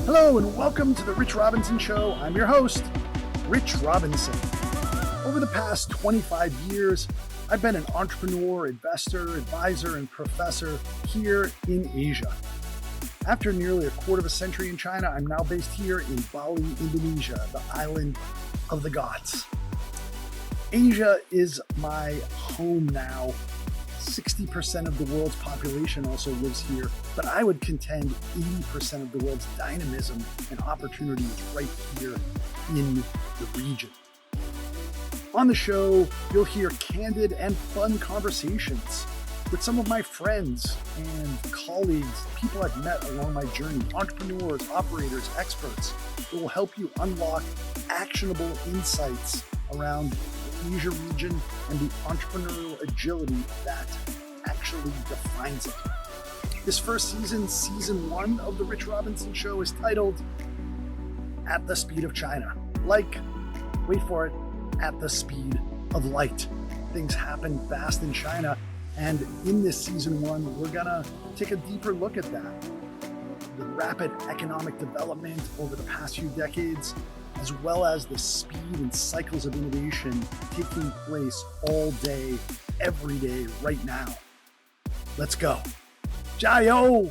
Hello and welcome to the Rich Robinson Show. I'm your host, Rich Robinson. Over the past 25 years, I've been an entrepreneur, investor, advisor, and professor here in Asia. After nearly a quarter of a century in China, I'm now based here in Bali, Indonesia, the island of the gods. Asia is my home now. 60% of the world's population also lives here, but I would contend 80% of the world's dynamism and opportunity is right here in the region. On the show, you'll hear candid and fun conversations with some of my friends and colleagues, people I've met along my journey, entrepreneurs, operators, experts that will help you unlock actionable insights around the Asia region and the entrepreneurial agility that actually defines it. This first season, season 1 of the Rich Robinson Show, is titled At the Speed of China. Like, wait for it, at the speed of light. Things happen fast in China, and in this season 1, we're gonna take a deeper look at that. The rapid economic development over the past few decades, as well as the speed and cycles of innovation taking place all day, every day, right now. Let's go. Jiao!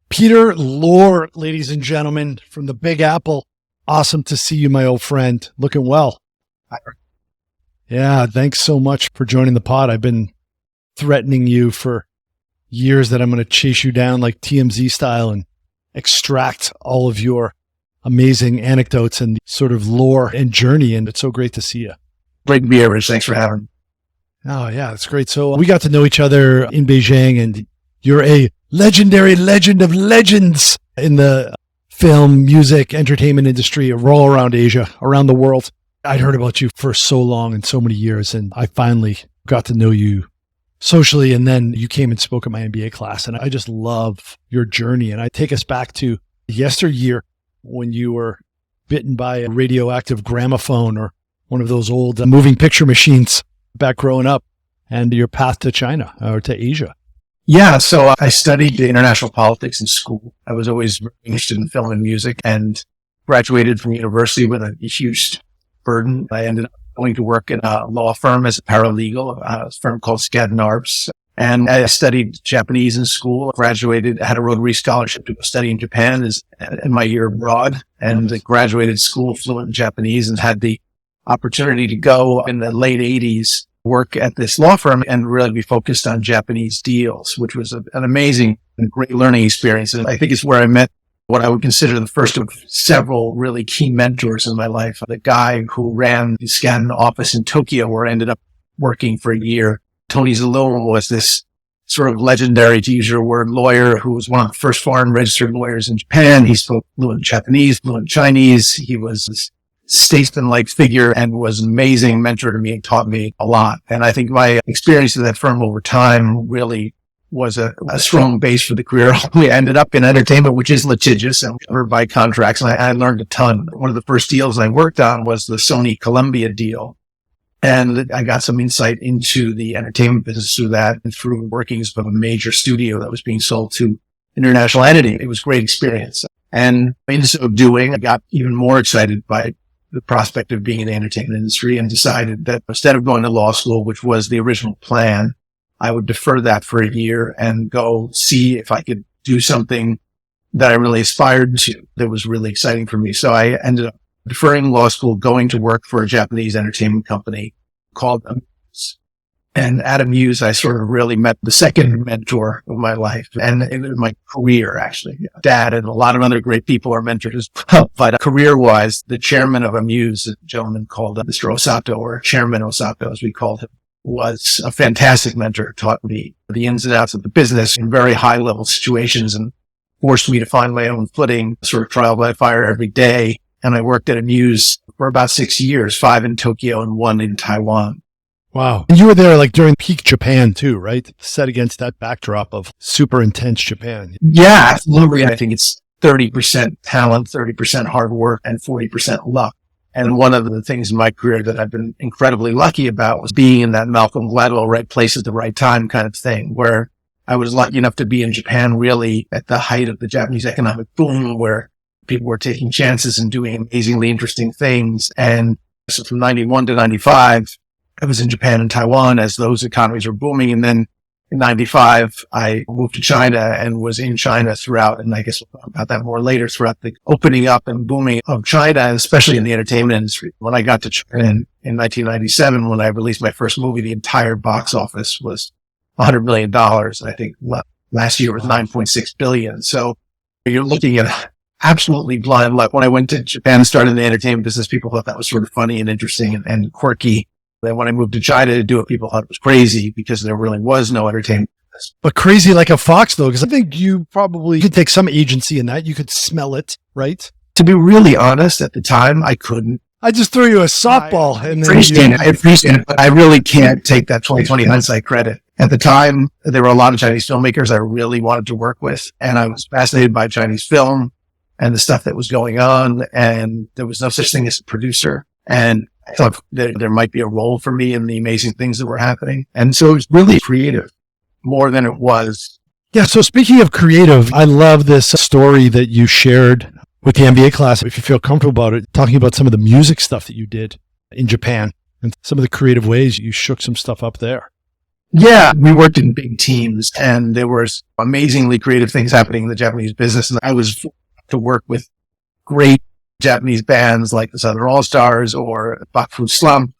Peter Loehr, ladies and gentlemen, from the Big Apple. Awesome to see you, my old friend. Looking well. Yeah, thanks so much for joining the pod. I've been threatening you for years that I'm going to chase you down like TMZ style and extract all of your amazing anecdotes and sort of lore and journey. And it's so great to see you. Great to be here, Rich. Thanks for having me. Oh, yeah, that's great. So we got to know each other in Beijing, and you're a legendary legend of legends in the film, music, entertainment industry all around Asia, around the world. I'd heard about you for so long and so many years, and I finally got to know you socially, and then you came and spoke at my MBA class, and I just love your journey. And I take us back to yesteryear when you were bitten by a radioactive gramophone or one of those old moving picture machines back growing up, and your path to China or to Asia. Yeah, so I studied international politics in school. I was always very interested in film and music, and graduated from university with a huge burden. I ended up going to work in a law firm as a paralegal, a firm called Skadden Arps. And I studied Japanese in school, graduated, had a Rotary scholarship to study in Japan in my year abroad, and graduated school fluent in Japanese, and had the opportunity to go in the late 80s, work at this law firm and really be focused on Japanese deals, which was an amazing and great learning experience. And I think it's where I met what I would consider the first of several really key mentors in my life. The guy who ran the Skadden office in Tokyo, where I ended up working for a year. Tony Zalone was this sort of legendary, to use your word, lawyer who was one of the first foreign registered lawyers in Japan. He spoke fluent Japanese, fluent Chinese. He was this statesman-like figure and was an amazing mentor to me and taught me a lot. And I think my experience at that firm over time really was a strong base for the career. We ended up in entertainment, which is litigious and covered by contracts. And I learned a ton. One of the first deals I worked on was the Sony Columbia deal. And I got some insight into the entertainment business through that and through workings of a major studio that was being sold to international entity. It was a great experience. And in so doing, I got even more excited by the prospect of being in the entertainment industry and decided that instead of going to law school, which was the original plan, I would defer that for a year and go see if I could do something that I really aspired to that was really exciting for me. So I ended up deferring law school, going to work for a Japanese entertainment company called Amuse. And at Amuse, I sort of really met the second mentor of my life and in my career, actually. Dad and a lot of other great people are mentors as well. But career-wise, the chairman of Amuse, a gentleman called Mr. Osato, or Chairman Osato, as we called him, was a fantastic mentor, taught me the ins and outs of the business in very high-level situations and forced me to find my own footing, sort of trial by fire every day. And I worked at Amuse for about 6 years, 5 in Tokyo and 1 in Taiwan. Wow. And you were there like during peak Japan too, right? Set against that backdrop of super intense Japan. Yeah, absolutely. I think it's 30% talent, 30% hard work, and 40% luck. And one of the things in my career that I've been incredibly lucky about was being in that Malcolm Gladwell right place at the right time kind of thing, where I was lucky enough to be in Japan really at the height of the Japanese economic boom, where people were taking chances and doing amazingly interesting things. And so from 91 to 95, I was in Japan and Taiwan as those economies were booming. And then in 95, I moved to China and was in China throughout. And I guess we'll talk about that more later, throughout the opening up and booming of China, especially in the entertainment industry. When I got to China in 1997, when I released my first movie, the entire box office was $100 million. I think last year was 9.6 billion. So you're looking at absolutely blind luck. When I went to Japan and started in the entertainment business, people thought that was sort of funny and interesting and quirky. Then when I moved to China to do it, people thought it was crazy because there really was no entertainment business. But crazy like a fox, though, because I think you probably could take some agency in that. You could smell it, right? To be really honest, at the time, I couldn't. I just threw you a softball. I appreciate it, but I really can't take that 2020 hindsight credit. At the time, there were a lot of Chinese filmmakers I really wanted to work with, and I was fascinated by Chinese film and the stuff that was going on, and there was no such thing as a producer. And I thought that there might be a role for me in the amazing things that were happening. And so it was really creative more than it was. Yeah. So speaking of creative, I love this story that you shared with the MBA class, if you feel comfortable about it, talking about some of the music stuff that you did in Japan and some of the creative ways you shook some stuff up there. Yeah, we worked in big teams and there was amazingly creative things happening in the Japanese business. And I was fortunate to work with great Japanese bands like the Southern All-Stars or Bakufu Slump.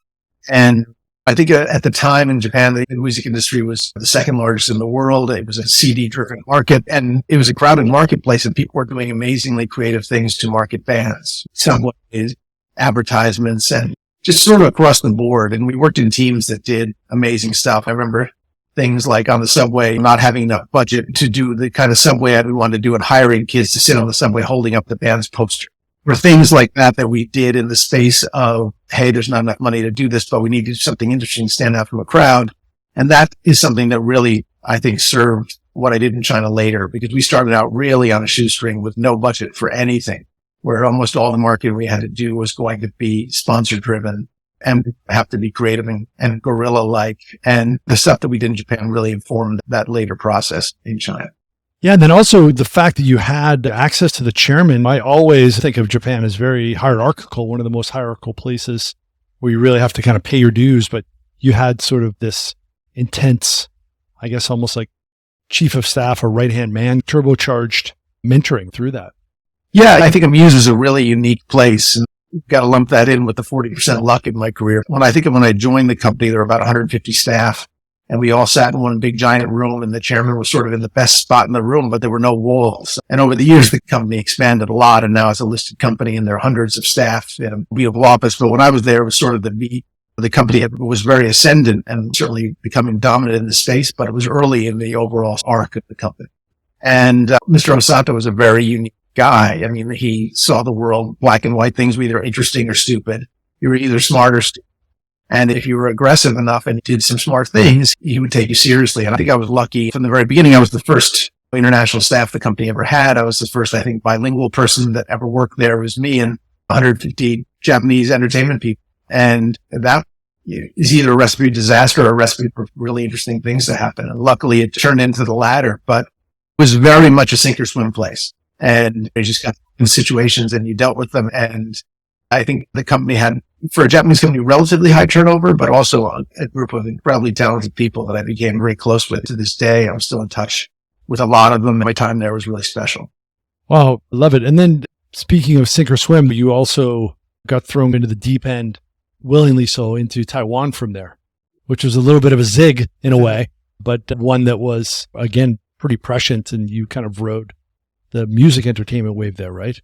And I think at the time in Japan, the music industry was the second largest in the world. It was a CD-driven market, and it was a crowded marketplace, and people were doing amazingly creative things to market bands. Some ways, advertisements, and just sort of across the board. And we worked in teams that did amazing stuff. I remember things like on the subway, not having enough budget to do the kind of subway ad we wanted to do, and hiring kids to sit on the subway holding up the band's poster. Or things like that we did in the space of, hey, there's not enough money to do this, but we need to do something interesting, stand out from a crowd. And that is something that really, I think, served what I did in China later, because we started out really on a shoestring with no budget for anything, where almost all the marketing we had to do was going to be sponsor driven and have to be creative and guerrilla-like. And the stuff that we did in Japan really informed that later process in China. Yeah. And then also the fact that you had access to the chairman. I always think of Japan as very hierarchical, one of the most hierarchical places where you really have to kind of pay your dues. But you had sort of this intense, I guess, almost like chief of staff or right-hand man, turbocharged mentoring through that. Yeah, I think Amuse is a really unique place. And you've got to lump that in with the 40% luck in my career. When I joined the company, there were about 150 staff. And we all sat in one big giant room, and the chairman was sort of in the best spot in the room, but there were no walls. And over the years, the company expanded a lot, and now it's a listed company, and there are hundreds of staff in a Oval Office. But when I was there, it was sort of the company was very ascendant and certainly becoming dominant in the space, but it was early in the overall arc of the company. And Mr. Osato was a very unique guy. I mean, he saw the world black and white. Things were either interesting or stupid. You were either smart or stupid. And if you were aggressive enough and did some smart things, he would take you seriously. And I think I was lucky from the very beginning. I was the first international staff the company ever had. I was the first, I think, bilingual person that ever worked there. It was me and 150 Japanese entertainment people. And that is either a recipe for disaster or a recipe for really interesting things to happen. And luckily it turned into the latter, but it was very much a sink or swim place. And you just got in situations and you dealt with them. And I think the company had, for a Japanese company, relatively high turnover, but also a group of incredibly talented people that I became very close with to this day. I'm still in touch with a lot of them. My time there was really special. Wow, love it. And then speaking of sink or swim, you also got thrown into the deep end, willingly so, into Taiwan from there, which was a little bit of a zig in a way, but one that was, again, pretty prescient, and you kind of rode the music entertainment wave there, right?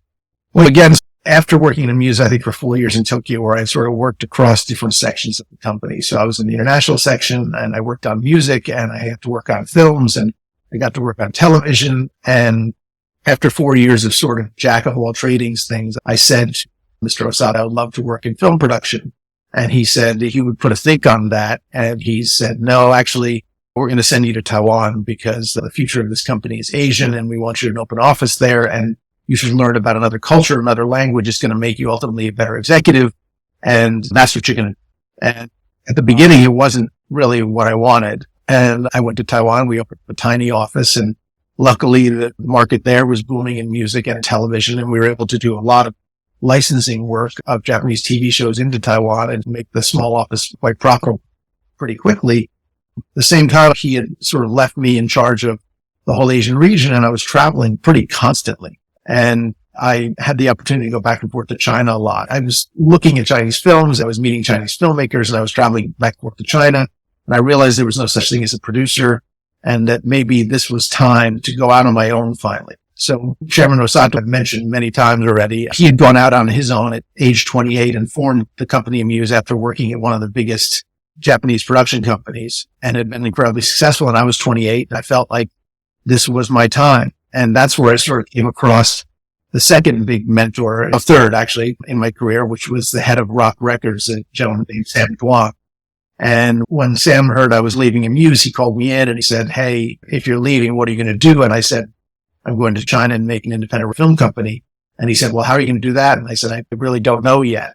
Well, again, after working in Amuse, I think for 4 years in Tokyo, where I sort of worked across different sections of the company. So I was in the international section, and I worked on music, and I had to work on films, and I got to work on television. And after 4 years of sort of jack of all tradings things, I said to Mr. Osato, I would love to work in film production. And he said he would put a think on that. And he said, no, actually, we're going to send you to Taiwan because the future of this company is Asian, and we want you to open an office there. And you should learn about another culture, another language. It's going to make you ultimately a better executive. And that's what you're going to do. And at the beginning, it wasn't really what I wanted. And I went to Taiwan. We opened a tiny office, and luckily the market there was booming in music and television. And we were able to do a lot of licensing work of Japanese TV shows into Taiwan and make the small office quite profitable pretty quickly. At the same time, he had sort of left me in charge of the whole Asian region, and I was traveling pretty constantly. And I had the opportunity to go back and forth to China a lot. I was looking at Chinese films. I was meeting Chinese filmmakers, and I was traveling back and forth to China. And I realized there was no such thing as a producer, and that maybe this was time to go out on my own finally. So Chairman Osato, I've mentioned many times already, he had gone out on his own at age 28 and formed the company Amuse after working at one of the biggest Japanese production companies, and had been incredibly successful. And I was 28. And I felt like this was my time. And that's where I sort of came across the second big mentor, a third actually, in my career, which was the head of Rock Records, a gentleman named Sam Duan. And when Sam heard I was leaving Amuse, he called me in and he said, "Hey, if you're leaving, what are you going to do?" And I said, "I'm going to China and make an independent film company." And he said, "Well, how are you going to do that?" And I said, "I really don't know yet.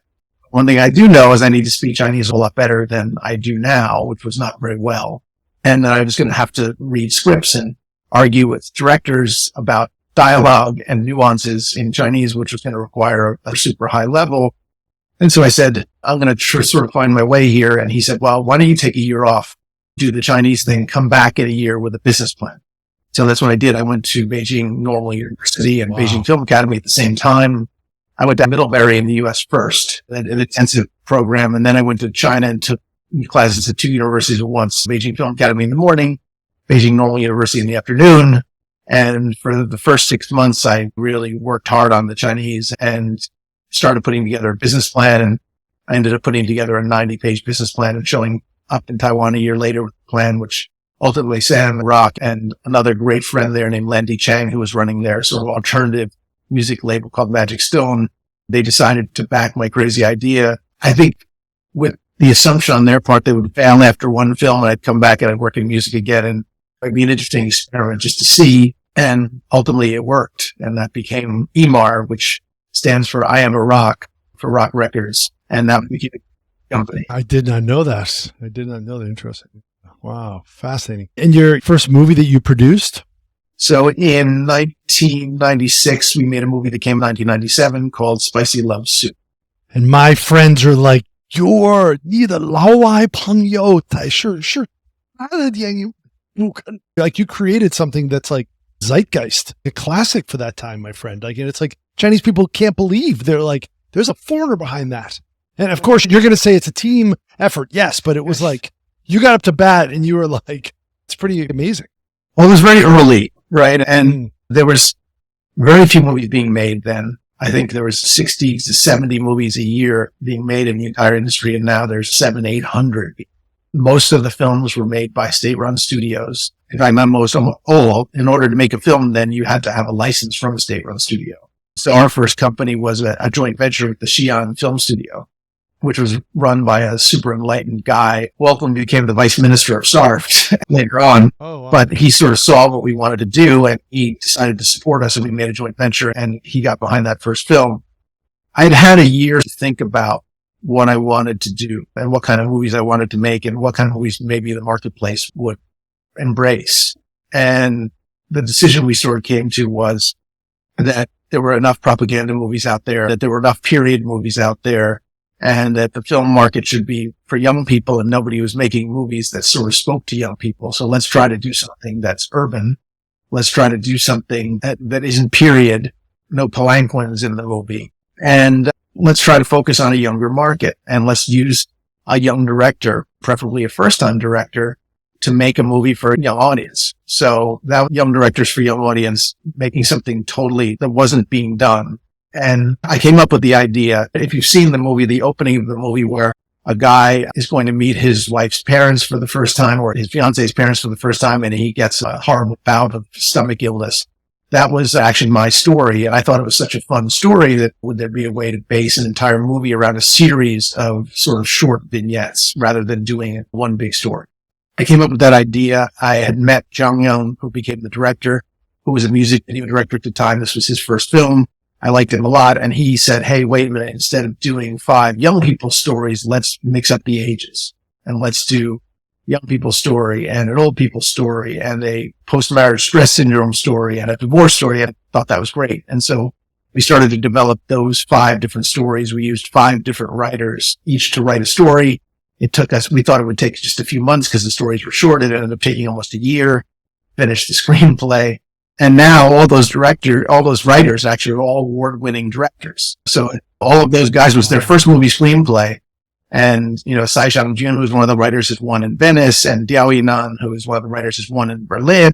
One thing I do know is I need to speak Chinese a lot better than I do now," which was not very well. And that I was going to have to read scripts and argue with directors about dialogue and nuances in Chinese, which was going to require a super high level. And so I said, "I'm going to sort of find my way here." And he said, "Well, why don't you take a year off, do the Chinese thing, come back in a year with a business plan?" So that's what I did. I went to Beijing Normal University and Beijing Film Academy at the same time. I went to Middlebury in the U.S. first, an intensive program. And then I went to China and took classes at two universities at once, Beijing Film Academy in the morning, Beijing Normal University in the afternoon. And for the first 6 months, I really worked hard on the Chinese and started putting together a business plan. And I ended up putting together a 90-page business plan and showing up in Taiwan a year later with a plan, which ultimately Sam Rock and another great friend there named Landy Chang, who was running their sort of alternative music label called Magic Stone, they decided to back my crazy idea. I think with the assumption on their part they would fail after one film and I'd come back and I'd work in music again, and it'd be an interesting experiment just to see. And ultimately it worked. And that became IMAR, which stands for I Am a Rock, for Rock Records. And that became a company. I did not know that. I did not know that. Interesting. Wow. Fascinating. And your first movie that you produced? So in 1996, we made a movie that came in 1997 called Spicy Love Soup. And my friends are like, "你的老外朋友才是他的电影不可." Like, you created something that's like zeitgeist, a classic for that time, my friend. Like, and it's like Chinese people can't believe, they're like, there's a foreigner behind that. And of course, you're going to say it's a team effort. Yes, but it was like, you got up to bat and you were like, it's pretty amazing. Well, it was very early, right? And there was very few movies being made then. I think there was 60 to 70 movies a year being made in the entire industry. And now there's 700-800. Most of the films were made by state-run studios. In fact, not most, all. In order to make a film, then you had to have a license from a state-run studio. So our first company was a joint venture with the Xi'an Film Studio, which was run by a super enlightened guy. Ultimately became the vice minister of SARF later on. Oh, wow. But he sort of saw what we wanted to do, and he decided to support us, and we made a joint venture, and he got behind that first film. I'd had a year to think about what I wanted to do and what kind of movies I wanted to make and what kind of movies maybe the marketplace would embrace. And the decision we sort of came to was that there were enough propaganda movies out there, that there were enough period movies out there, and that the film market should be for young people, and nobody was making movies that sort of spoke to young people. So let's try to do something that's urban. Let's try to do something that isn't period, no palanquins in the movie. And let's try to focus on a younger market, and let's use a young director, preferably a first-time director, to make a movie for a young audience. So that young directors for young audience, making something totally that wasn't being done. And I came up with the idea, if you've seen the movie, the opening of the movie where a guy is going to meet his wife's parents for the first time, or his fiance's parents for the first time, and he gets a horrible bout of stomach illness. That was actually my story. And I thought it was such a fun story that would there be a way to base an entire movie around a series of sort of short vignettes rather than doing one big story. I came up with that idea. I had met Zhang Yong, who became the director, who was a music video director at the time. This was his first film. I liked him a lot. And he said, "Hey, wait a minute. Instead of doing 5 young people's stories, let's mix up the ages and let's do young people's story and an old people's story and a post-marriage stress syndrome story and a divorce story. I thought that was great. And so we started to develop those 5 different stories. We used 5 different writers each to write a story. It took us, we thought it would take just a few months because the stories were short. It ended up taking almost a year, finish the screenplay. And now all those writers actually are all award-winning directors. So all of those guys was their first movie screenplay. And, Tsai Shang-jun, who was one of the writers, has won in Venice, and Diao Yinan, who is one of the writers, has won in Berlin.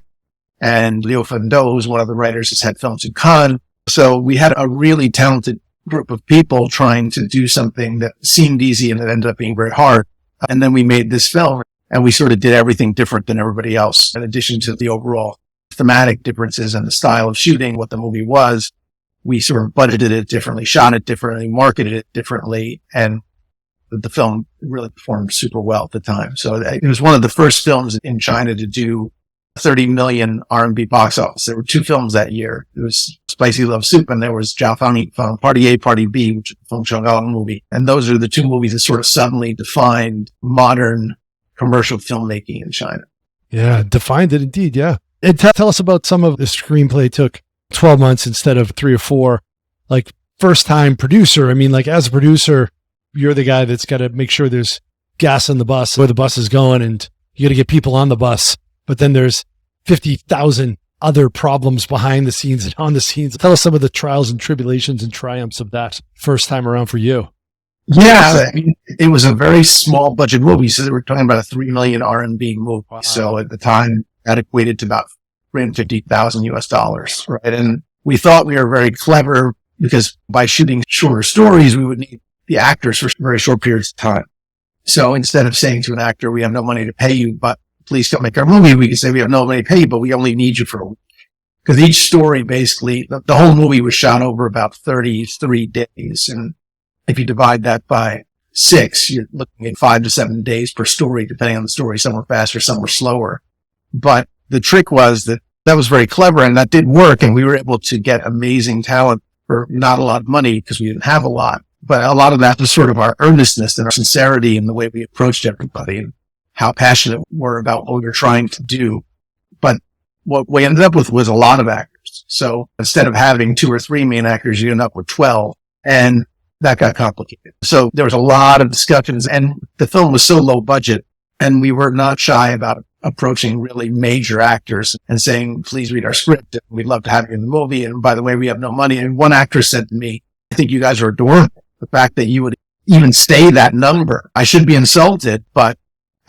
And Liu Fengdou, who's one of the writers, has had films in Cannes. So we had a really talented group of people trying to do something that seemed easy and it ended up being very hard. And then we made this film, and we sort of did everything different than everybody else. In addition to the overall thematic differences and the style of shooting, what the movie was, we sort of budgeted it differently, shot it differently, marketed it differently, and the film really performed super well at the time. So it was one of the first films in China to do 30 million RMB box office. There were 2 films that year. There was Spicy Love Soup, and there was Jiao Fang Fang Party A, Party B, which is a Feng Shuangao movie. And those are the 2 movies that sort of suddenly defined modern commercial filmmaking in China. Yeah, defined it indeed. Yeah. And tell us about some of the screenplay took 12 months instead of 3 or 4. Like, first time producer. I mean, like, as a producer, you're the guy that's got to make sure there's gas in the bus, where the bus is going, and you got to get people on the bus. But then there's 50,000 other problems behind the scenes and on the scenes. Tell us some of the trials and tribulations and triumphs of that first time around for you. Yeah, I mean, it was a very small budget movie. So we're talking about a 3 million RMB movie. Wow. So at the time, that equated to about $350,000, right? And we thought we were very clever because by shooting shorter stories, we would need the actors for very short periods of time. So instead of saying to an actor, we have no money to pay you, but please don't make our movie, we could say we have no money to pay you, but we only need you for a week. Because each story, basically, the whole movie was shot over about 33 days. And if you divide that by 6, you're looking at 5 to 7 days per story, depending on the story. Some were faster, some were slower. But the trick was that was very clever, and that did work. And we were able to get amazing talent for not a lot of money because we didn't have a lot. But a lot of that was sort of our earnestness and our sincerity in the way we approached everybody and how passionate we were about what we were trying to do. But what we ended up with was a lot of actors. So instead of having 2 or 3 main actors, you end up with 12. And that got complicated. So there was a lot of discussions, and the film was so low budget, and we were not shy about approaching really major actors and saying, please read our script. We'd love to have you in the movie. And by the way, we have no money. And one actress said to me, I think you guys are adorable. The fact that you would even say that number, I should be insulted, but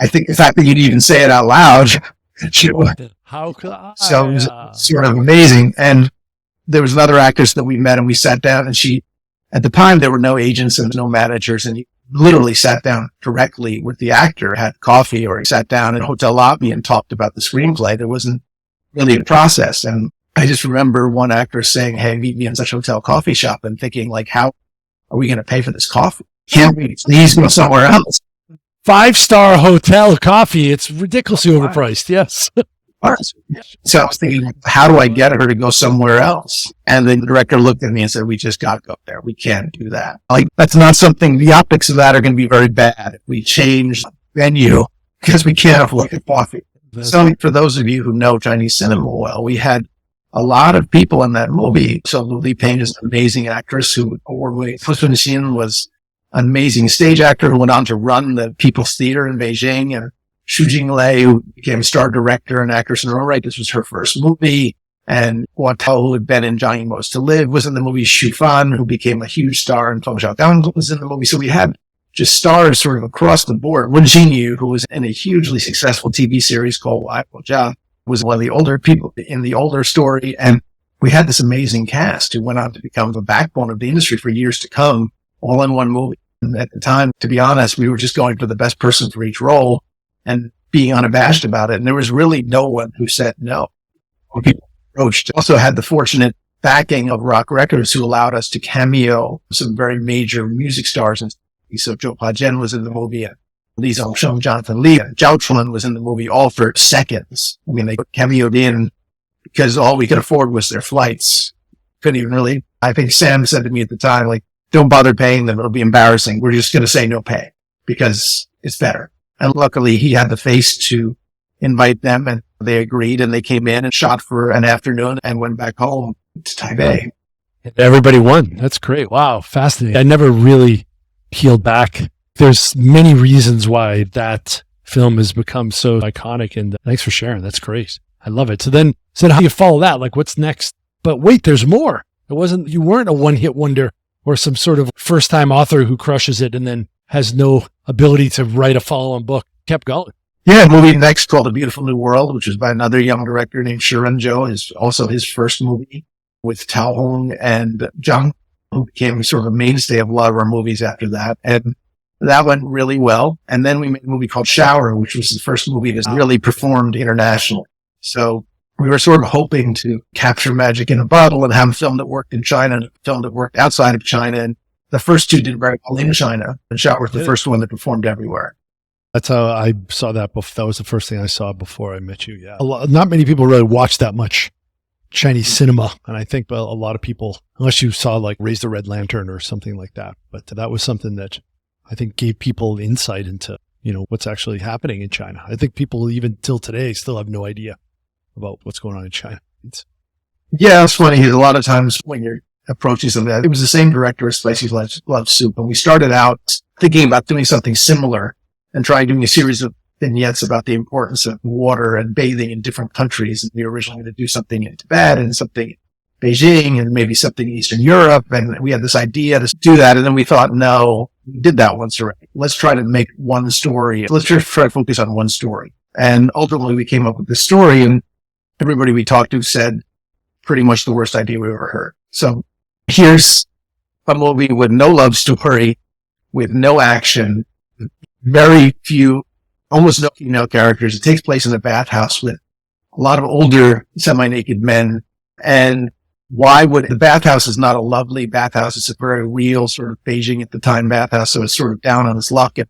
I think the fact that you'd even say it out loud, how could I? So it was sort of amazing. And there was another actress that we met, and we sat down, and at the time there were no agents and no managers, and you literally sat down directly with the actor, had coffee, or sat down in a hotel lobby and talked about the screenplay. There wasn't really a process. And I just remember one actress saying, hey, meet me in such a hotel coffee shop, and thinking, like, how are we going to pay for this coffee? Can't we please go somewhere else? 5-star hotel coffee. It's ridiculously overpriced. Yes. So I was thinking, how do I get her to go somewhere else? And then the director looked at me and said, we just got to go there. We can't do that. Like, that's not something, the optics of that are going to be very bad if we change the venue because we can't afford coffee. So for those of you who know Chinese cinema well, we had a lot of people in that movie. So Li Peng is an amazing actress who award-winning. Fu Xunxin was an amazing stage actor who went on to run the People's Theater in Beijing, and Xu Jinglei, who became star director and actress in her own right. This was her first movie. And Wanda, who had been in Johnny Most to Live, was in the movie. Xu Fan, who became a huge star in Feng Shuangao, was in the movie. So we had just stars sort of across the board. Wen Xinyu, who was in a hugely successful TV series called Wai Bo Jia, was one of the older people in the older story. And we had this amazing cast who went on to become the backbone of the industry for years to come, all in one movie. And at the time, to be honest, we were just going for the best person for each role and being unabashed about it. And there was really no one who said no when people approached. Also had the fortunate backing of Rock Records, who allowed us to cameo some very major music stars. And so Zhou Huajian was in the movie, and Li Zongsheng, Jonathan Li, and Zhao Chun was in the movie, all for seconds. I mean, they cameoed in because all we could afford was their flights. Couldn't even really, I think Sam said to me at the time, like, don't bother paying them. It'll be embarrassing. We're just going to say no pay because it's better. And luckily he had the face to invite them, and they agreed, and they came in and shot for an afternoon and went back home to Taipei. Everybody won. That's great. Wow. Fascinating. I never really peeled back. There's many reasons why that film has become so iconic, and thanks for sharing. That's great. I love it. So how do you follow that? Like, what's next? But wait, there's more. You weren't a one-hit wonder or some sort of first-time author who crushes it and then has no ability to write a follow-on book. Kept going. Yeah, a movie next called A Beautiful New World, which is by another young director named Shiren Zhou, is also his first movie with Tao Hong and Zhang, who became sort of a mainstay of a lot of our movies after that. And that went really well. And then we made a movie called Shower, which was the first movie that really performed internationally. So we were sort of hoping to capture magic in a bottle and have a film that worked in China and a film that worked outside of China. And the first two did very well in China. And Shower was the first one that performed everywhere. That's how I saw that. That was the first thing I saw before I met you. Yeah. Not many people really watch that much Chinese cinema. And I think a lot of people, unless you saw like Raise the Red Lantern or something like that, but that was something that I think gave people insight into, what's actually happening in China. I think people even till today still have no idea about what's going on in China. Yeah, it's funny. A lot of times when you're approaching something, it was the same director as Spicy Love Soup. And we started out thinking about doing something similar and trying doing a series of vignettes about the importance of water and bathing in different countries. And we were originally going to do something in Tibet and something in Beijing and maybe something in Eastern Europe. And we had this idea to do that. And then we thought, no, we did that once already. Let's try to make one story. Let's just try to focus on one story. And ultimately we came up with this story, and everybody we talked to said pretty much the worst idea we ever heard. So here's a movie with no love story, with no action, very few, almost no female characters. It takes place in a bathhouse with a lot of older semi-naked men. And the bathhouse is not a lovely bathhouse. It's a very real sort of Beijing at the time bathhouse. So it's sort of down on its luck and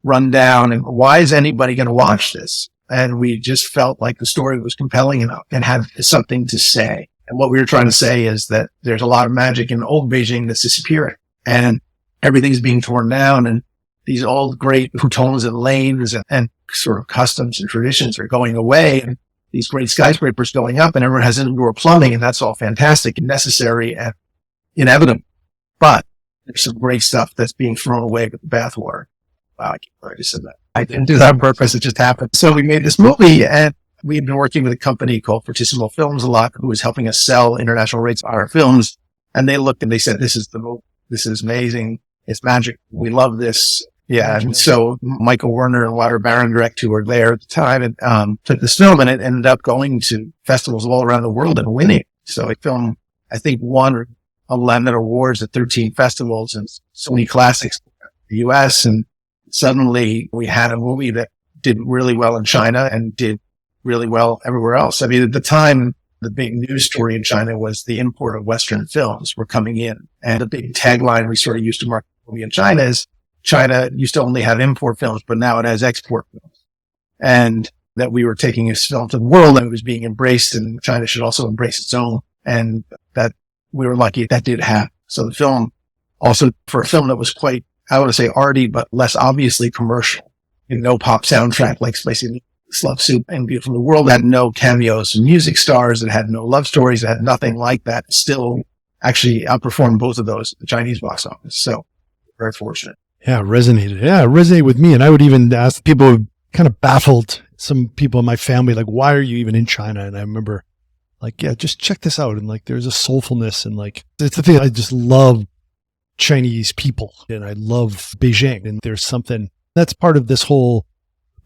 run down. And why is anybody going to watch this? And we just felt like the story was compelling enough and had something to say. And what we were trying to say is that there's a lot of magic in old Beijing that's disappearing, and everything's being torn down, and these old great hutons and lanes and sort of customs and traditions are going away, and these great skyscrapers going up, and everyone has indoor plumbing, and that's all fantastic and necessary and inevitable. But there's some great stuff that's being thrown away with the bathwater. Wow, I can't believe I just said that. I didn't do that on purpose. It just happened. So we made this movie, and we had been working with a company called Fortissimo Films a lot, who was helping us sell international rates on our films. And they looked and they said, this is the movie. This is amazing. It's magic. We love this. Yeah. And so Michael Werner and Walter Barendrecht, who were there at the time, and took this film, and it ended up going to festivals all around the world and winning. So the film, I think, won 11 awards at 13 festivals and Sony Classics in the US. And suddenly we had a movie that did really well in China and did really well everywhere else. I mean, at the time, the big news story in China was the import of Western films were coming in. And the big tagline we sort of used to market the movie in China is, China used to only have import films, but now it has export films. And that we were taking this film to the world and it was being embraced, and China should also embrace its own. And that we were lucky that did happen. So the film, also for a film that was quite, I want to say arty, but less obviously commercial, no pop soundtrack like Spicy Love Soup and Beautiful New World, had no cameos and music stars, it had no love stories, it had nothing like that, still actually outperformed both of those at the Chinese box office. So very fortunate. Yeah, resonated. Yeah, it resonated with me. And I would even ask people who kind of baffled some people in my family, like, why are you even in China? And I remember like, yeah, just check this out. And like, there's a soulfulness, and like, it's the thing. I just love Chinese people, and I love Beijing. And there's something that's part of this whole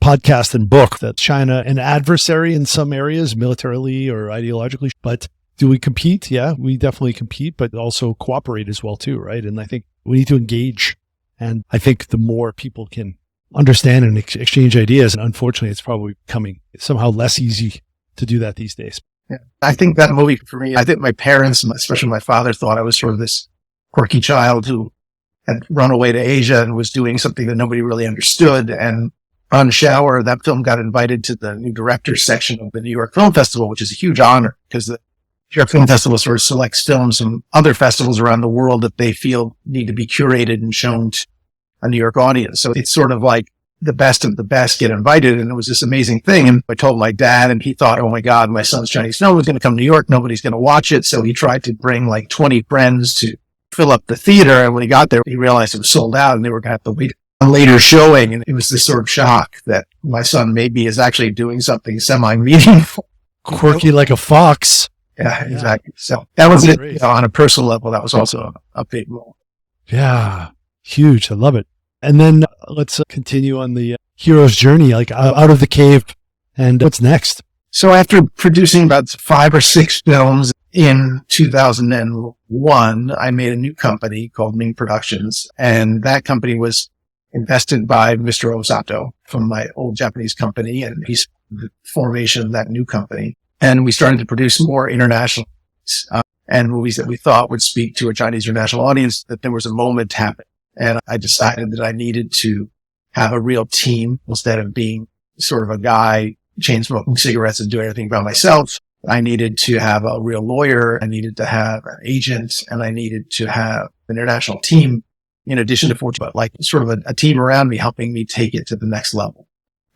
podcast and book, that China, an adversary in some areas, militarily or ideologically, but do we compete? Yeah, we definitely compete, but also cooperate as well too, right? And I think we need to engage. And I think the more people can understand and exchange ideas, and unfortunately it's probably becoming somehow less easy to do that these days. Yeah. I think that movie for me, I think my parents, especially my father, thought I was sort of this quirky child who had run away to Asia and was doing something that nobody really understood. And on Shower, that film got invited to the new directors section of the New York Film Festival, which is a huge honor because the New York Film Festival sort of selects films from other festivals around the world that they feel need to be curated and shown to a New York audience. So it's sort of like the best of the best get invited. And it was this amazing thing. And I told my dad, and he thought, oh my God, my son's Chinese film is going to come to New York. Nobody's going to watch it. So he tried to bring like 20 friends to fill up the theater. And when he got there, he realized it was sold out and they were going to have to wait a later showing. And it was this sort of shock that my son maybe is actually doing something semi-meaningful. Quirky like a fox. Yeah, exactly. So that was it. You know, on a personal level, that was also a big moment. Yeah, huge. I love it. And then let's continue on the hero's journey, like out of the cave. And what's next? So after producing about 5 or 6 films in 2001, I made a new company called Ming Productions. And that company was invested by Mr. Osato from my old Japanese company. And he's the formation of that new company. And we started to produce more international and movies that we thought would speak to a Chinese international audience, that there was a moment happening. And I decided that I needed to have a real team instead of being sort of a guy chain smoking cigarettes and doing everything by myself. I needed to have a real lawyer. I needed to have an agent, and I needed to have an international team in addition to Fortune, but like sort of a team around me helping me take it to the next level.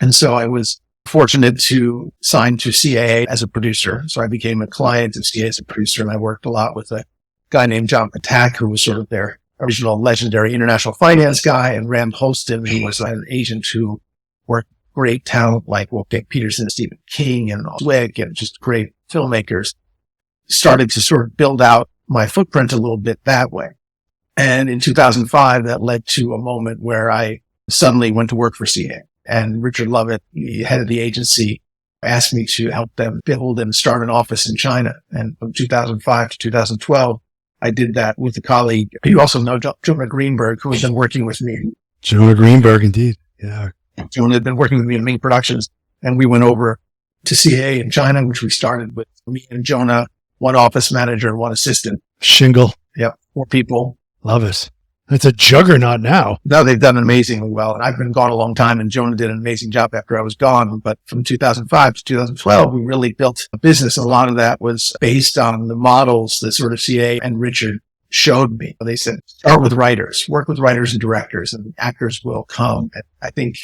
And so I was fortunate to sign to CAA as a producer. So I became a client of CAA as a producer, and I worked a lot with a guy named John Patak, who was sort of their original legendary international finance guy, and Ram Holston, who was an agent who worked great talent like Wolfgang Peterson, Stephen King, and Zwick, and just great filmmakers. Started to sort of build out my footprint a little bit that way. And in 2005, that led to a moment where I suddenly went to work for CAA. And Richard Lovett, the head of the agency, asked me to help them build and start an office in China. And from 2005 to 2012, I did that with a colleague. You also know Jonah Greenberg, who has been working with me. Jonah Greenberg, indeed. Yeah. Jonah had been working with me in Ming Productions, and we went over to CAA in China, which we started with me and Jonah, one office manager, one assistant. Shingle. Yep. 4 people. Love it. It's a juggernaut now. No, they've done amazingly well. And I've been gone a long time, and Jonah did an amazing job after I was gone. But from 2005 to 2012, we really built a business. A lot of that was based on the models that sort of CA and Richard showed me. They said, start with writers, work with writers and directors, and actors will come. And I think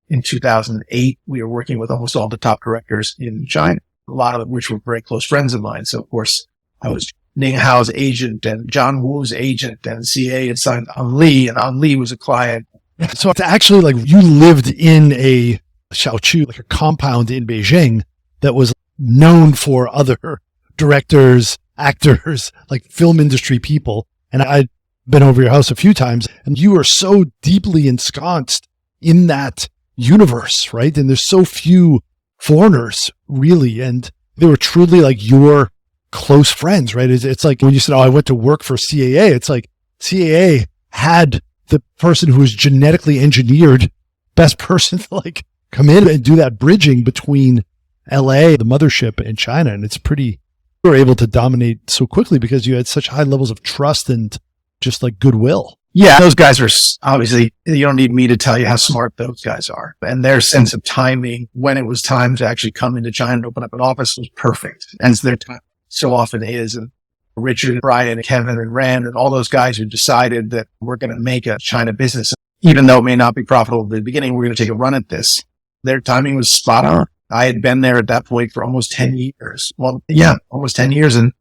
in 2008, we were working with almost all the top directors in China, a lot of which were very close friends of mine. So, of course, I was Ning Hao's agent and John Woo's agent, and CA had signed Ang Lee, and Ang Lee was a client. So it's actually like you lived in a Xiaochu, like a compound in Beijing that was known for other directors, actors, like film industry people. And I'd been over your house a few times, and you are so deeply ensconced in that universe, right? And there's so few foreigners really. And they were truly like your close friends, right? It's like when you said, oh, I went to work for CAA. It's like CAA had the person who was genetically engineered, best person to like come in and do that bridging between LA, the mothership, and China. And it's pretty, you were able to dominate so quickly because you had such high levels of trust and just like goodwill. Yeah, those guys are obviously, you don't need me to tell you how smart those guys are. And their sense of timing, when it was time to actually come into China and open up an office, was perfect. And their time so often is. And Richard and Brian and Kevin and Rand and all those guys who decided that we're going to make a China business, even though it may not be profitable at the beginning, we're going to take a run at this. Their timing was spot on. I had been there at that point for almost 10 years. Well, yeah, almost 10 years. And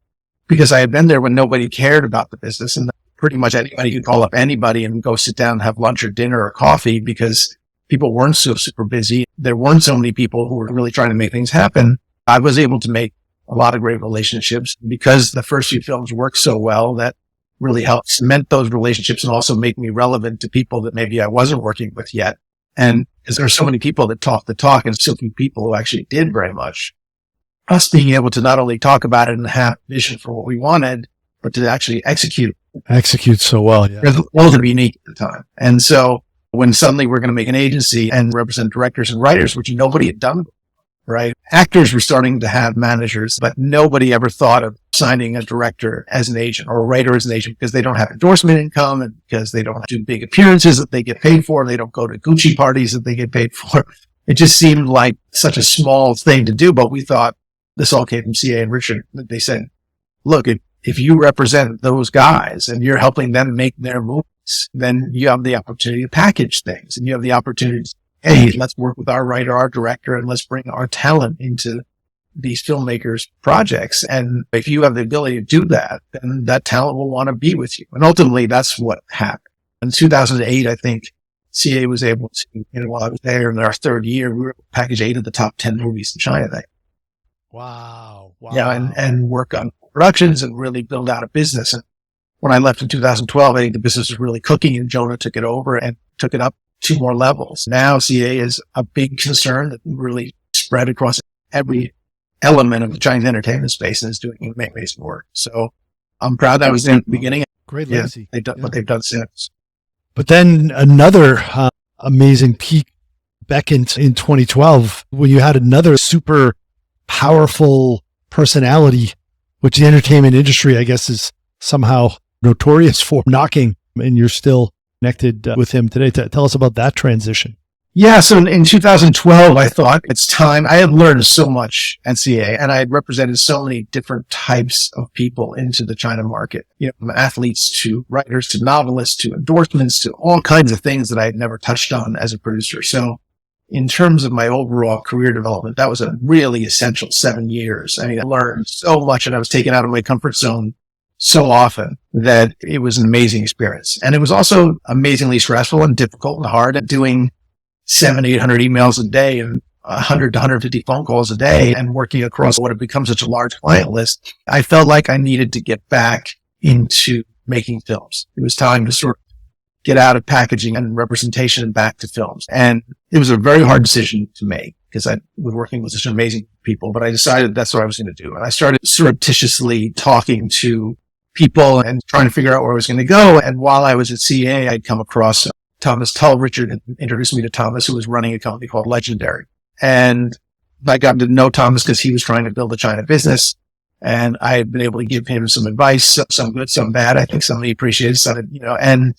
because I had been there when nobody cared about the business, and pretty much anybody could call up anybody and go sit down and have lunch or dinner or coffee because people weren't so super busy. There weren't so many people who were really trying to make things happen. I was able to make a lot of great relationships because the first few films worked so well. That really helped cement those relationships and also make me relevant to people that maybe I wasn't working with yet. And because there are so many people that talk the talk and so few people who actually did very much, us being able to not only talk about it and have vision for what we wanted, but to actually execute so well. Yeah. Relatively unique at the time. And so when suddenly we're going to make an agency and represent directors and writers, which nobody had done, right? Actors were starting to have managers, but nobody ever thought of signing a director as an agent or a writer as an agent because they don't have endorsement income and because they don't do big appearances that they get paid for. They don't go to Gucci parties that they get paid for. It just seemed like such a small thing to do, but we thought this all came from CA and Richard. They said, look, if you represent those guys and you're helping them make their movies, then you have the opportunity to package things and you have the opportunity hey, let's work with our writer, our director, and let's bring our talent into these filmmakers' projects. And if you have the ability to do that, then that talent will want to be with you. And ultimately, that's what happened. In 2008, I think CA was able to, while I was there in our third year, we were able to package 8 of the top 10 movies in China that. Wow. Yeah, and work on productions and really build out a business. And when I left in 2012, I think the business was really cooking, and Jonah took it over and took it up 2 more levels. Now CA is a big concern that really spread across every element of the Chinese entertainment space and is doing amazing work. So I'm proud that I was in the beginning. Great legacy. They've done what they've done since. But then another amazing peak beckoned in 2012 when you had another super powerful personality, which the entertainment industry, I guess, is somehow notorious for knocking, and you're still connected with him today. Tell us about that transition. Yeah, so in 2012, I thought it's time. I had learned so much at CA, and I had represented so many different types of people into the China market, from athletes to writers to novelists to endorsements to all kinds of things that I had never touched on as a producer. So in terms of my overall career development, that was a really essential 7 years. I mean, I learned so much, and I was taken out of my comfort zone so often that it was an amazing experience. And it was also amazingly stressful and difficult and hard at doing 700-800 emails a day and 100 to 150 phone calls a day and working across what had become such a large client list. I felt like I needed to get back into making films. It was time to sort of get out of packaging and representation and back to films. And it was a very hard decision to make because I was working with such amazing people, but I decided that's what I was going to do. And I started surreptitiously talking to people and trying to figure out where I was going to go. And while I was at CA, I'd come across Thomas Tull. Richard had introduced me to Thomas, who was running a company called Legendary. And I got to know Thomas because he was trying to build a China business. And I had been able to give him some advice, some good, some bad. I think some he appreciated, some, and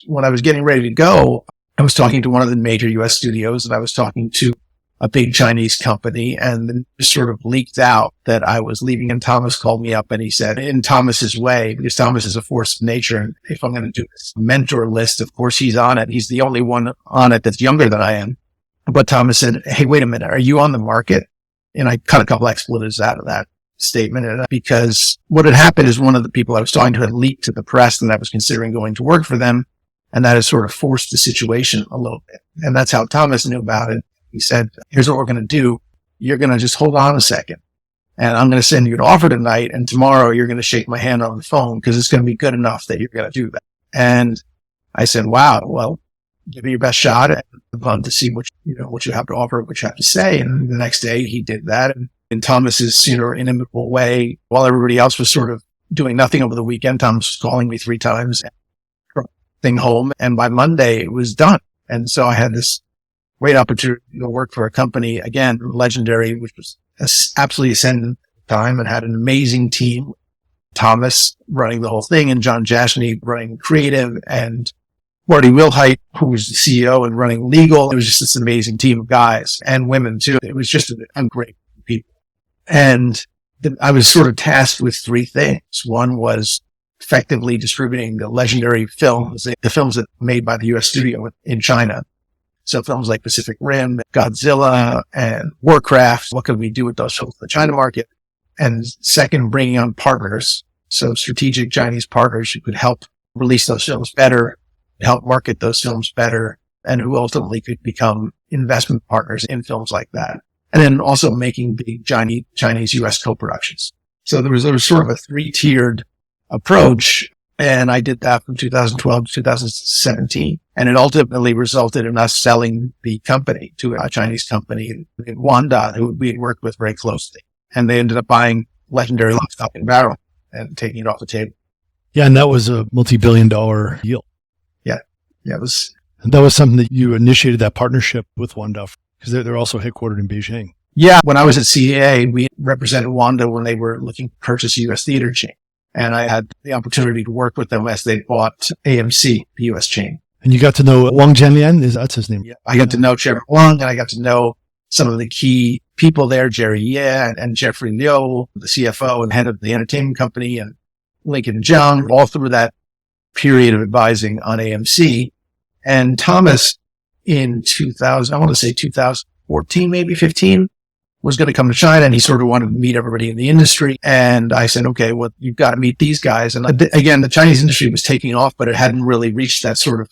when I was getting ready to go, I was talking to one of the major US studios, and I was talking to a big Chinese company, and then it sort of leaked out that I was leaving, and Thomas called me up and he said, in Thomas's way, because Thomas is a force of nature, and if I'm going to do this mentor list, of course he's on it. He's the only one on it that's younger than I am. But Thomas said, hey, wait a minute, are you on the market? And I cut a couple expletives out of that statement because what had happened is one of the people I was talking to had leaked to the press that I was considering going to work for them. And that has sort of forced the situation a little bit. And that's how Thomas knew about it. He said, here's what we're going to do. You're going to just hold on a second. And I'm going to send you an offer tonight. And tomorrow you're going to shake my hand on the phone because it's going to be good enough that you're going to do that. And I said, wow, well, give it your best shot. And I'd love to see what you have to offer, what you have to say. And the next day he did that. And in Thomas's, inimitable way, while everybody else was sort of doing nothing over the weekend, Thomas was calling me 3 times and thing home. And by Monday it was done. And so I had this great opportunity to work for a company, again, Legendary, which was absolutely ascendant at the time and had an amazing team. Thomas running the whole thing and John Jashny running creative and Marty Wilhite, who was the CEO and running legal. It was just this amazing team of guys and women too. It was just a great people. And I was sort of tasked with 3 things. One was effectively distributing the Legendary films, the films that were made by the U.S. studio in China. So films like Pacific Rim, Godzilla, and Warcraft. What could we do with those films in the China market? And second, bringing on partners. So strategic Chinese partners who could help release those films better, help market those films better, and who ultimately could become investment partners in films like that. And then also making big Chinese U.S. co-productions. So there was sort of a 3-tiered approach. And I did that from 2012 to 2017. And it ultimately resulted in us selling the company to a Chinese company, Wanda, who we had worked with very closely. And they ended up buying Legendary lock, stock, and barrel and taking it off the table. Yeah. And that was a multi-billion-dollar deal. Yeah. It was. And that was something that you initiated that partnership with Wanda because they're also headquartered in Beijing. Yeah. When I was at CAA, we represented Wanda when they were looking to purchase a U.S. theater chain. And I had the opportunity to work with them as they bought AMC, the U.S. chain. And you got to know Wang Jianlian? That's his name. Yeah. I got to know Chairman Wang, and I got to know some of the key people there, Jerry Ye and Jeffrey Liu, the CFO and head of the entertainment company, and Lincoln Zhang, all through that period of advising on AMC. And Thomas, in 2000, I want to say 2014, maybe 15, was going to come to China, and he sort of wanted to meet everybody in the industry. And I said, okay, well, you've got to meet these guys. And again, the Chinese industry was taking off, but it hadn't really reached that sort of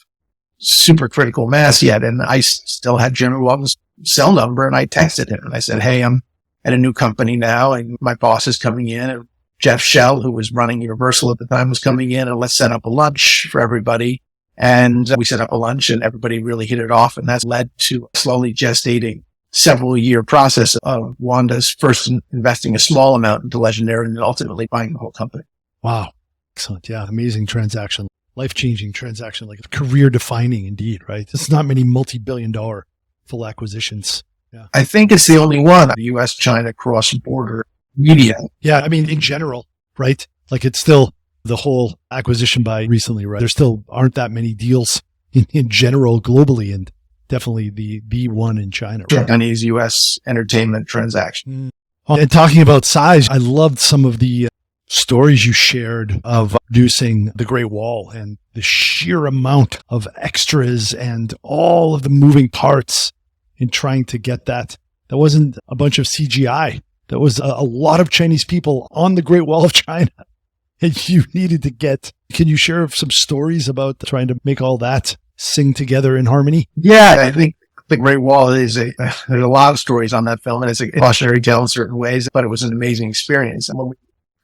super critical mass yet. And I still had Jimmy Walton's cell number, and I texted him and I said, hey, I'm at a new company now, and my boss is coming in, and Jeff Shell, who was running Universal at the time, was coming in, and let's set up a lunch for everybody. And we set up a lunch, and everybody really hit it off. And that's led to a slowly gestating several year process of Wanda's first investing a small amount into Legendary and then ultimately buying the whole company. Wow. Excellent. Yeah. Amazing transaction, life-changing transaction, like career defining indeed, right? There's not many multi-billion-dollar full acquisitions. Yeah. I think it's the only one, U.S.-China cross-border media. Yeah. I mean, in general, right? Like it's still the whole acquisition by recently, right? There still aren't that many deals in general globally, and definitely the one in China. Right? Chinese U.S. entertainment transaction. And talking about size, I loved some of the stories you shared of producing The Great Wall and the sheer amount of extras and all of the moving parts in trying to get that. That wasn't a bunch of CGI. That was a lot of Chinese people on the Great Wall of China. And you needed to get, can you share some stories about trying to make all that sing together in harmony? Yeah, I think The Great Wall there's a lot of stories on that film, and it's a cautionary tale in certain ways, but it was an amazing experience. And when we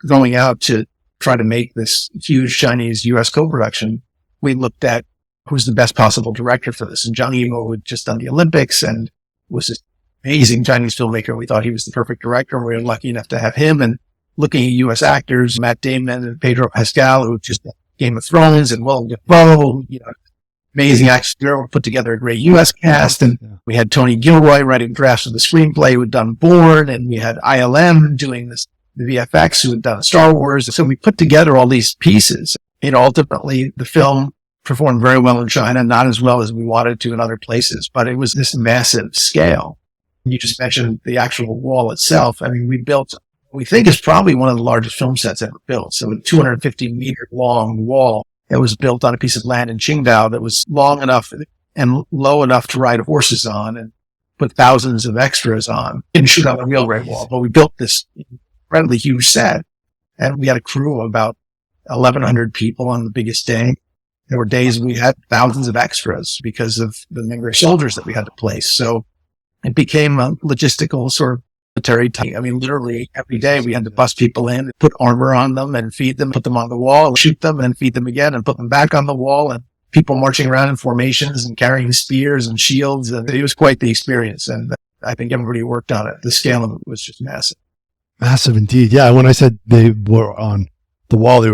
were going out to try to make this huge Chinese U.S. co-production, we looked at who's the best possible director for this. And Zhang Yimou had just done the Olympics and was this amazing Chinese filmmaker. We thought he was the perfect director, and we were lucky enough to have him. And looking at U.S. actors, Matt Damon and Pedro Pascal, who just Game of Thrones, and Willem Dafoe, amazing actors. We were put together a great U.S. cast, and we had Tony Gilroy writing drafts of the screenplay who had done Bourne, and we had ILM doing the VFX who had done Star Wars. So we put together all these pieces. Ultimately, the film performed very well in China, not as well as we wanted to in other places, but it was this massive scale. You just mentioned the actual wall itself. I mean, we think it's probably one of the largest film sets ever built. So a 250-meter long wall that was built on a piece of land in Qingdao that was long enough and low enough to ride horses on and put thousands of extras on. Didn't shoot on a real Great Wall, but we built this incredibly huge set, and we had a crew of about 1,100 people on the biggest day. There were days we had thousands of extras because of the number of soldiers that we had to place. So it became a logistical sort of military type. I mean, literally every day we had to bus people in, put armor on them and feed them, put them on the wall, shoot them and feed them again and put them back on the wall, and people marching around in formations and carrying spears and shields. And it was quite the experience. And I think everybody who worked on it, the scale of it was just massive. Massive indeed. Yeah. When I said they were on the wall, it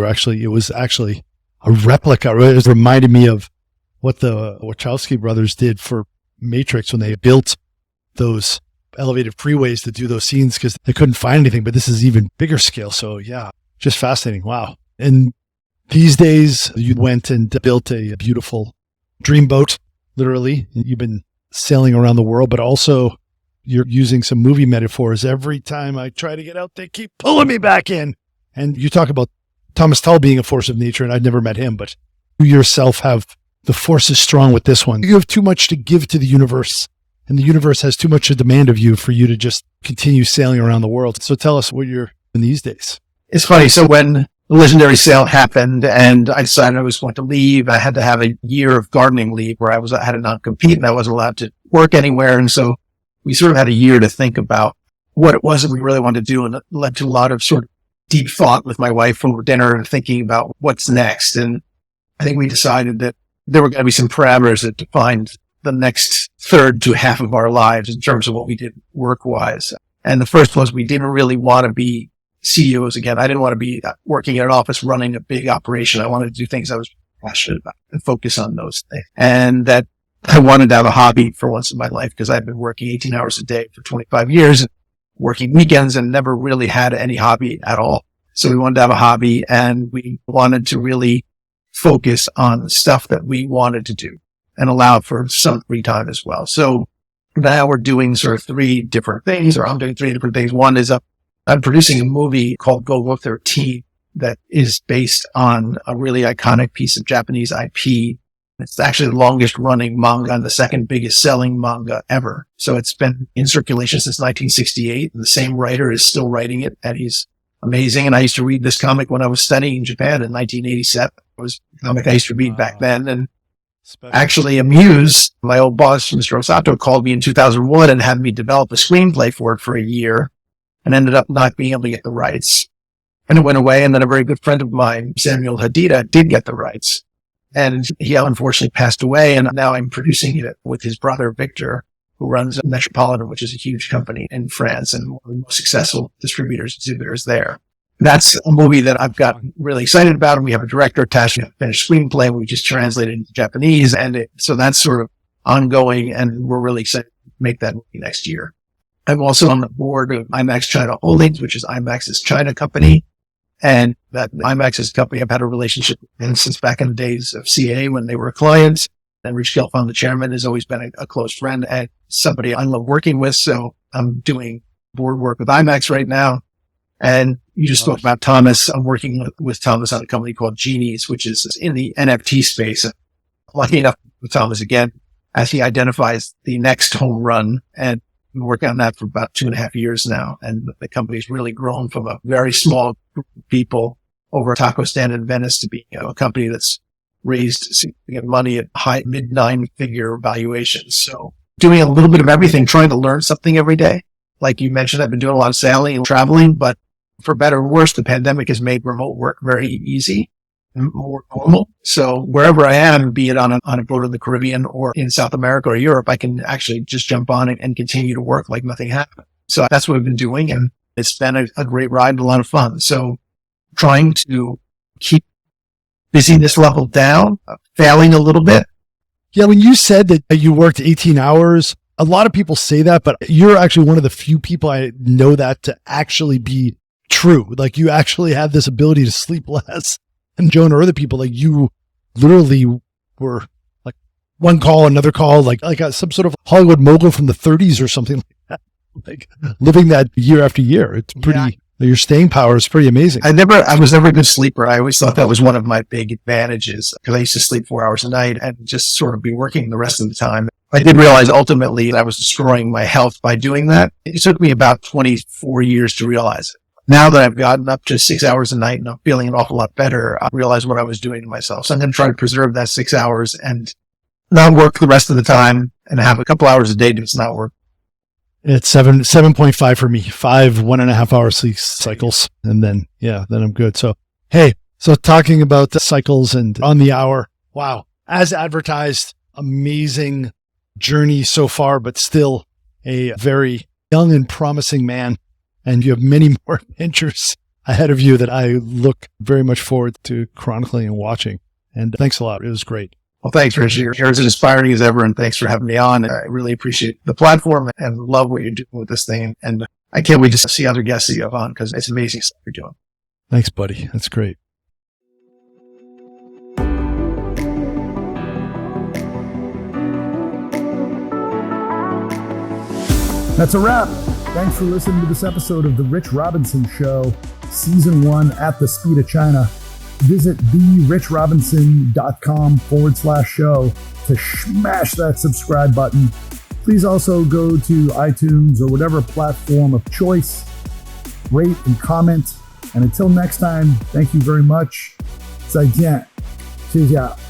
was actually a replica. It reminded me of what the Wachowski brothers did for Matrix when they built those elevated freeways to do those scenes because they couldn't find anything, but this is even bigger scale. So yeah, just fascinating. Wow. And these days you went and built a beautiful dream boat, literally. You've been sailing around the world, but also you're using some movie metaphors. Every time I try to get out, they keep pulling me back in. And you talk about Thomas Tull being a force of nature, and I'd never met him, but you yourself have the force is strong with this one. You have too much to give to the universe, and the universe has too much to demand of you for you to just continue sailing around the world. So tell us what you're in these days. It's funny. So when the Legendary sale happened and I decided I was going to leave, I had to have a year of gardening leave where I had a non-compete and I wasn't allowed to work anywhere. And so we sort of had a year to think about what it was that we really wanted to do. And it led to a lot of sort of deep thought with my wife over dinner and thinking about what's next. And I think we decided that there were going to be some parameters that defined the next third to half of our lives in terms of what we did work-wise. And the first was we didn't really want to be CEOs again. I didn't want to be working in an office running a big operation. I wanted to do things I was passionate about and focus on those things. And that I wanted to have a hobby for once in my life because I've been working 18 hours a day for 25 years, working weekends, and never really had any hobby at all. So we wanted to have a hobby, and we wanted to really focus on the stuff that we wanted to do and allow for some free time as well. So now we're doing sort of three different things, or I'm doing three different things. One is I'm producing a movie called Go 13 that is based on a really iconic piece of Japanese IP It's actually the longest running manga and the second biggest selling manga ever. So it's been in circulation since 1968. And the same writer is still writing it, and he's amazing. And I used to read this comic when I was studying in Japan in 1987. It was a comic I used to read back then. And actually, Amuse, my old boss, Mr. Osato, called me in 2001 and had me develop a screenplay for it for a year, and ended up not being able to get the rights. And it went away. And then a very good friend of mine, Samuel Hadida, did get the rights. And he unfortunately passed away. And now I'm producing it with his brother, Victor, who runs Metropolitan, which is a huge company in France and one of the most successful exhibitors there. That's a movie that I've got really excited about. And we have a director attached to a finished screenplay. We just translated into Japanese. And so that's sort of ongoing. And we're really excited to make that movie next year. I'm also on the board of IMAX China Holdings, which is IMAX's China company. And that IMAX is a company I've had a relationship with since back in the days of CA when they were clients. And Rich Gelfand, the chairman, has always been a close friend and somebody I love working with. So I'm doing board work with IMAX right now. And you just spoke about Thomas. I'm working with Thomas on a company called Genies, which is in the NFT space. I'm lucky enough with Thomas again as he identifies the next home run, and been working on that for about 2.5 years now. And the company's really grown from a very small group of people over a taco stand in Venice to be a company that's raised significant money at high mid 9-figure valuations. So doing a little bit of everything, trying to learn something every day. Like you mentioned, I've been doing a lot of sailing and traveling, but for better or worse, the pandemic has made remote work very easy and more normal. So wherever I am, be it on a boat in the Caribbean or in South America or Europe, I can actually just jump on it and continue to work like nothing happened. So that's what I've been doing. And it's been a great ride and a lot of fun. So trying to keep busyness level down, failing a little bit. Yeah. When you said that you worked 18 hours, a lot of people say that, but you're actually one of the few people I know that to actually be true. Like you actually have this ability to sleep less. And Joan or other people, like you literally were like one call, another call, like some sort of Hollywood mogul from the 30s or something like that. Like living that year after year. It's pretty, your staying power is pretty amazing. I was never a good sleeper. I always thought that was one of my big advantages because I used to sleep 4 hours a night and just sort of be working the rest of the time. I did realize ultimately that I was destroying my health by doing that. It took me about 24 years to realize it. Now that I've gotten up to 6 hours a night and I'm feeling an awful lot better, I realize what I was doing to myself. So I'm going to try to preserve that 6 hours and not work the rest of the time and have a couple hours a day to just not work. It's 7.5 for me, 1.5 hour sleep cycles. And then I'm good. So, hey, talking about the cycles and on the hour. Wow. As advertised, amazing journey so far, but still a very young and promising man. And you have many more adventures ahead of you that I look very much forward to chronicling and watching. And thanks a lot. It was great. Well, thanks, Rich. You're as inspiring as ever, and thanks for having me on. I really appreciate the platform and love what you're doing with this thing. And I can't wait to see other guests that you have on because it's amazing stuff you're doing. Thanks, buddy. That's great. That's a wrap. Thanks for listening to this episode of The Rich Robinson Show, Season 1 at the Speed of China. Visit therichrobinson.com/show to smash that subscribe button. Please also go to iTunes or whatever platform of choice, rate and comment. And until next time, thank you very much. 再见. 谢谢.